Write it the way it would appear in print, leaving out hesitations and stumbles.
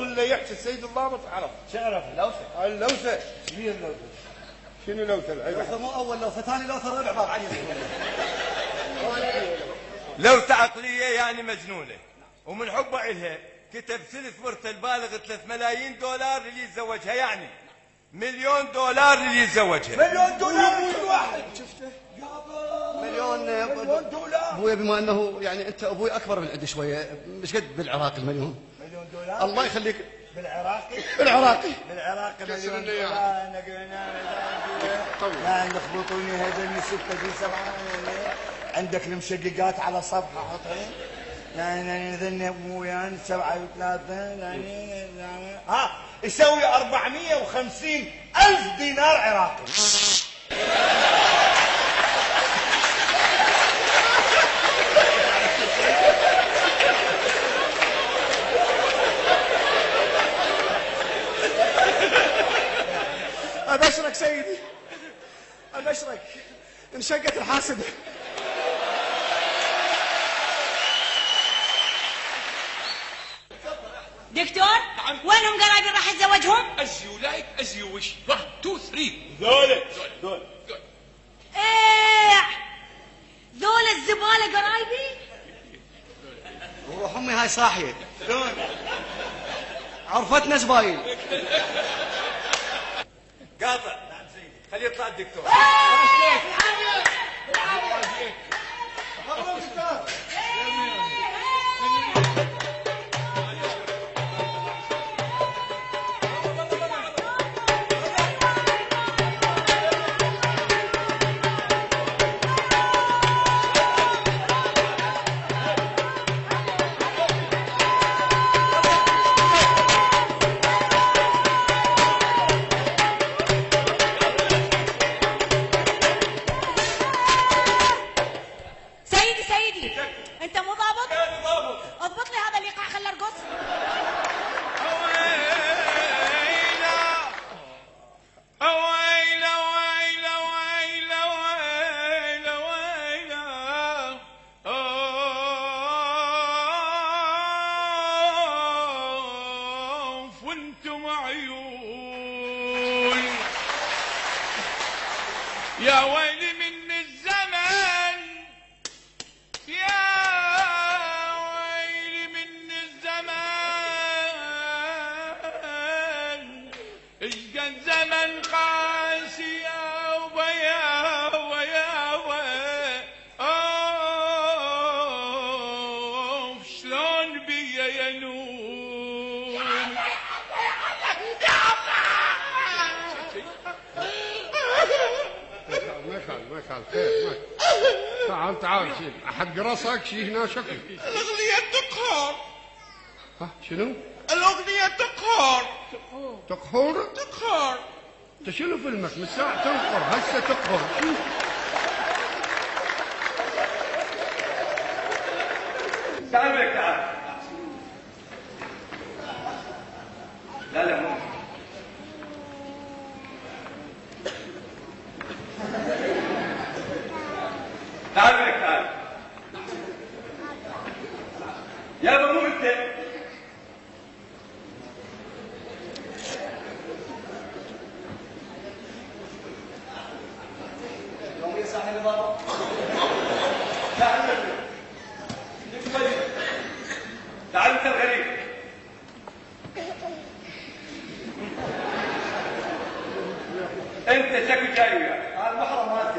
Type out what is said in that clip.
اقول له يحكي السيد الضابط عرف. شعرف اللوثه. اللوثه شنو هي اللوثه؟ شنو لوثه؟ اللوثه مو اول لوثه، ثاني لوثه، ربع باب علي. لوثه عقليه يعني مجنونه، ومن حبه إلها كتب ثلث مرته البالغ 3 ملايين دولار اللي يتزوجها، يعني $1,000,000 اللي يتزوجها. $1,000,000 كل واحد. شفته؟ مليون دولار. ابوي بما انه يعني انت ابوي اكبر من عندي شويه، مش قد بالعراق $1,000,000. $1,000,000 الله يخليك. بالعراقي؟ بالعراقي $1,000,000. لا يخبطوني هذول 6 في 7. عندك المشققات على صفحه حطها. يعني ذني ابويا 7 و3 يعني يسوي 450,000 دينار عراقي. ابشرك سيدي، ابشرك انشقت الحاسبه. دكتور وينهم قرايبي راح اتزوجهم؟ as you like as you wish. 1 2 3. دول ايه ذول الزباله قرايبي. وروح امي هاي صاحيه عرفتنا زباين. قاطع خليه يطلع الدكتور. انت مو ضابط؟ اضبط لي هذا الايقاع خليه ارقص. وانتم عيون يا ويلي من الزمن، يا ويلي من الزمن، اشقد زمن قاسي يا ويا ويا ويا. شلون بيا ينون ما كان خير. تعال شيل احد راسك شي هنا شكل. الأغنية تقهر. شنو؟ الأغنية تقهر. تقهر؟ انت شنو فيلمك من ساعة تنقر هسه تقهر؟ تعال بك تعال. لا مو تعال بك تعال. يابا مو انت. يوم يا صاحبي بابا. تعال تعال انت الغريب. انت شكو جاي وياك. هذا محرم هذا.